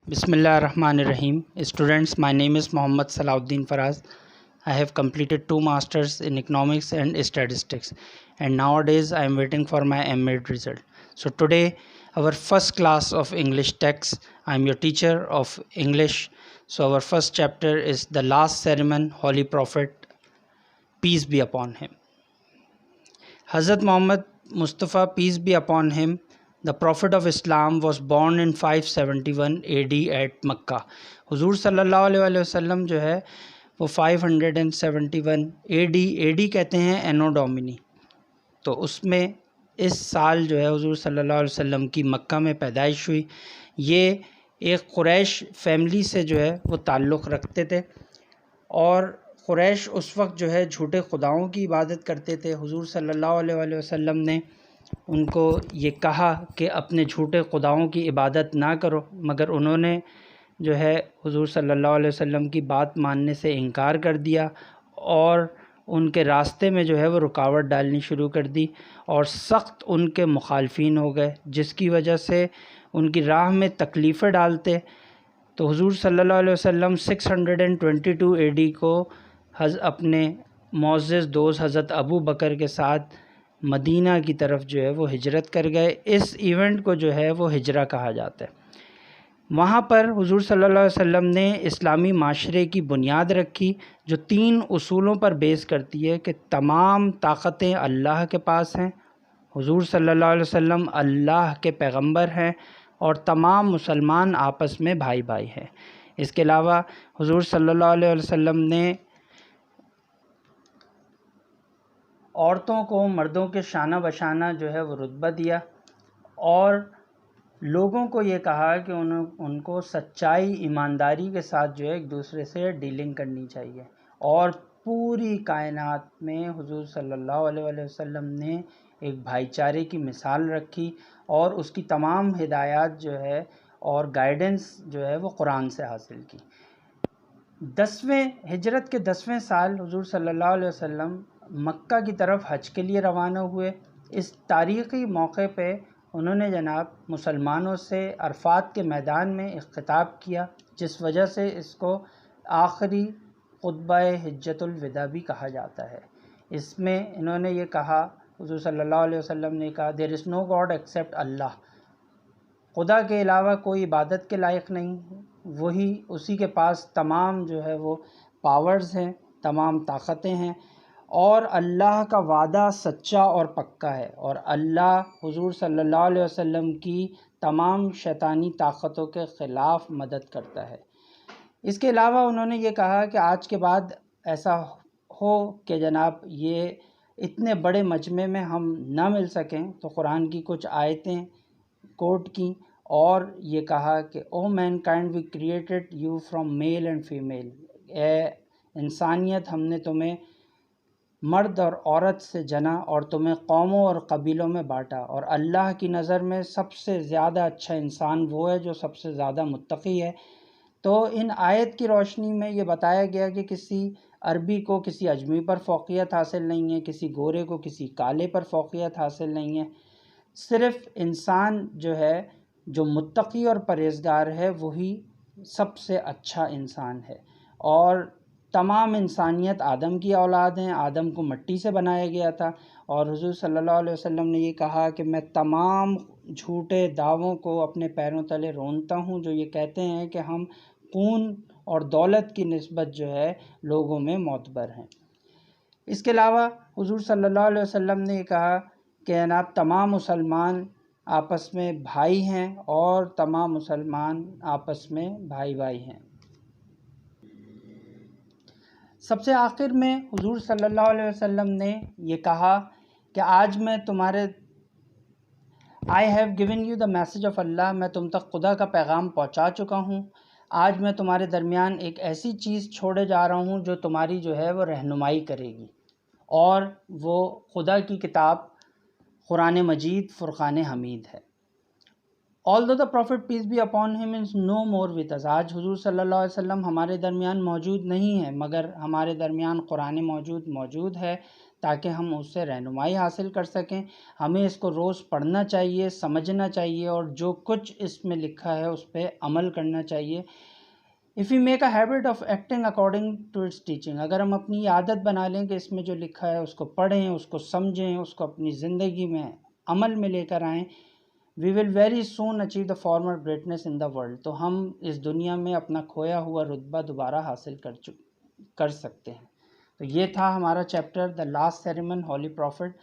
Bismillah ar-Rahman ar-Rahim. Students, my name is Mohammad Salahuddin Faraz. I have completed 2 masters in economics and statistics, and nowadays I am waiting for my M.Ed result. So today our first class of English text. I am your teacher of English. So our first chapter is the last sermon, Holy Prophet, peace be upon him. Hazrat Muhammad Mustafa, peace be upon him, the Prophet of Islam, was born in 571 AD at Makkah. حضور صلی اللہ علیہ وسلم جو ہے وہ 571 AD کہتے ہیں اینو ڈومینی. تو اس میں اس سال جو ہے حضور صلی اللہ علیہ وسلم کی مکہ میں پیدائش ہوئی. یہ ایک قریش فیملی سے جو ہے وہ تعلق رکھتے تھے، اور قریش اس وقت جو ہے جھوٹے خداؤں کی عبادت کرتے تھے. حضور صلی اللہ علیہ وسلم نے ان کو یہ کہا کہ اپنے جھوٹے خداؤں کی عبادت نہ کرو، مگر انہوں نے جو ہے حضور صلی اللہ علیہ وسلم کی بات ماننے سے انکار کر دیا، اور ان کے راستے میں جو ہے وہ رکاوٹ ڈالنی شروع کر دی، اور سخت ان کے مخالفین ہو گئے، جس کی وجہ سے ان کی راہ میں تکلیفیں ڈالتے. تو حضور صلی اللہ علیہ وسلم 622 AD کو اپنے معزز دوست حضرت ابو بکر کے ساتھ مدینہ کی طرف جو ہے وہ ہجرت کر گئے. اس ایونٹ کو جو ہے وہ ہجرہ کہا جاتا ہے. وہاں پر حضور صلی اللہ علیہ وسلم نے اسلامی معاشرے کی بنیاد رکھی، جو 3 اصولوں پر بیس کرتی ہے کہ تمام طاقتیں اللہ کے پاس ہیں، حضور صلی اللہ علیہ وسلم اللہ کے پیغمبر ہیں، اور تمام مسلمان آپس میں بھائی بھائی ہیں. اس کے علاوہ حضور صلی اللہ علیہ وسلم نے عورتوں کو مردوں کے شانہ بشانہ جو ہے وہ رتبہ دیا، اور لوگوں کو یہ کہا کہ ان کو سچائی ایمانداری کے ساتھ جو ہے ایک دوسرے سے ڈیلنگ کرنی چاہیے. اور پوری کائنات میں حضور صلی اللہ علیہ وسلم نے ایک بھائی چارے کی مثال رکھی، اور اس کی تمام ہدایات جو ہے اور گائیڈنس جو ہے وہ قرآن سے حاصل کی. ہجرت کے 10ویں سال حضور صلی اللہ علیہ وسلم مکہ کی طرف حج کے لیے روانہ ہوئے. اس تاریخی موقع پہ انہوں نے جناب مسلمانوں سے عرفات کے میدان میں ایک خطاب کیا، جس وجہ سے اس کو آخری خطبہ حجۃ الوداع بھی کہا جاتا ہے. اس میں انہوں نے یہ کہا، حضور صلی اللہ علیہ وسلم نے کہا، دیر از نو گاڈ ایکسیپٹ اللہ، خدا کے علاوہ کوئی عبادت کے لائق نہیں، وہی اسی کے پاس تمام جو ہے وہ پاورز ہیں، تمام طاقتیں ہیں، اور اللہ کا وعدہ سچا اور پکا ہے، اور اللہ حضور صلی اللہ علیہ وسلم کی تمام شیطانی طاقتوں کے خلاف مدد کرتا ہے. اس کے علاوہ انہوں نے یہ کہا کہ آج کے بعد ایسا ہو کہ جناب یہ اتنے بڑے مجمع میں ہم نہ مل سکیں، تو قرآن کی کچھ آیتیں کوٹ کی، اور یہ کہا کہ O mankind we created you from male and female, اے انسانیت ہم نے تمہیں مرد اور عورت سے جنا اور تمہیں قوموں اور قبیلوں میں بانٹا، اور اللہ کی نظر میں سب سے زیادہ اچھا انسان وہ ہے جو سب سے زیادہ متقی ہے. تو ان آیت کی روشنی میں یہ بتایا گیا کہ کسی عربی کو کسی اجمی پر فوقیت حاصل نہیں ہے، کسی گورے کو کسی کالے پر فوقیت حاصل نہیں ہے. صرف انسان جو ہے جو متقی اور پرہیزگار ہے وہی سب سے اچھا انسان ہے. اور تمام انسانیت آدم کی اولاد ہیں، آدم کو مٹی سے بنایا گیا تھا، اور حضور صلی اللہ علیہ وسلم نے یہ کہا کہ میں تمام جھوٹے دعووں کو اپنے پیروں تلے رونتا ہوں جو یہ کہتے ہیں کہ ہم خون اور دولت کی نسبت جو ہے لوگوں میں معتبر ہیں. اس کے علاوہ حضور صلی اللہ علیہ وسلم نے یہ کہا کہ جناب تمام مسلمان آپس میں بھائی ہیں، اور تمام مسلمان آپس میں بھائی بھائی ہیں. سب سے آخر میں حضور صلی اللہ علیہ وسلم نے یہ کہا کہ آج میں تمہارے I have given you the message of Allah، میں تم تک خدا کا پیغام پہنچا چکا ہوں. آج میں تمہارے درمیان ایک ایسی چیز چھوڑے جا رہا ہوں جو تمہاری جو ہے وہ رہنمائی کرے گی، اور وہ خدا کی کتاب قرآن مجید فرقان حمید ہے. Although the Prophet peace be upon him is no more with us، آج حضور صلی اللہ علیہ وسلم ہمارے درمیان موجود نہیں ہے، مگر ہمارے درمیان قرآن موجود ہے تاکہ ہم اس سے رہنمائی حاصل کر سکیں. ہمیں اس کو روز پڑھنا چاہیے، سمجھنا چاہیے، اور جو کچھ اس میں لکھا ہے اس پہ عمل کرنا چاہیے. If we make a habit of acting according to its teaching، اگر ہم اپنی عادت بنا لیں کہ اس میں جو لکھا ہے اس کو پڑھیں، اس کو سمجھیں، اس کو اپنی زندگی میں عمل میں لے کر آئیں، we will very soon achieve the former greatness in the world، تو ہم اس دنیا میں اپنا کھویا ہوا رتبہ دوبارہ حاصل کر سکتے ہیں. تو یہ تھا ہمارا chapter the last sermon holy prophet.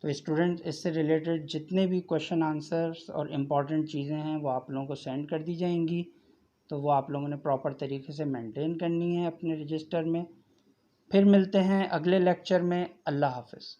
تو اسٹوڈنٹ اس سے ریلیٹڈ جتنے بھی کویشچن آنسرس اور امپورٹنٹ چیزیں ہیں وہ آپ لوگوں کو سینڈ کر دی جائیں گی، تو وہ آپ لوگوں نے پراپر طریقے سے مینٹین کرنی ہے اپنے رجسٹر میں. پھر ملتے ہیں اگلے لیکچر میں. اللہ حافظ.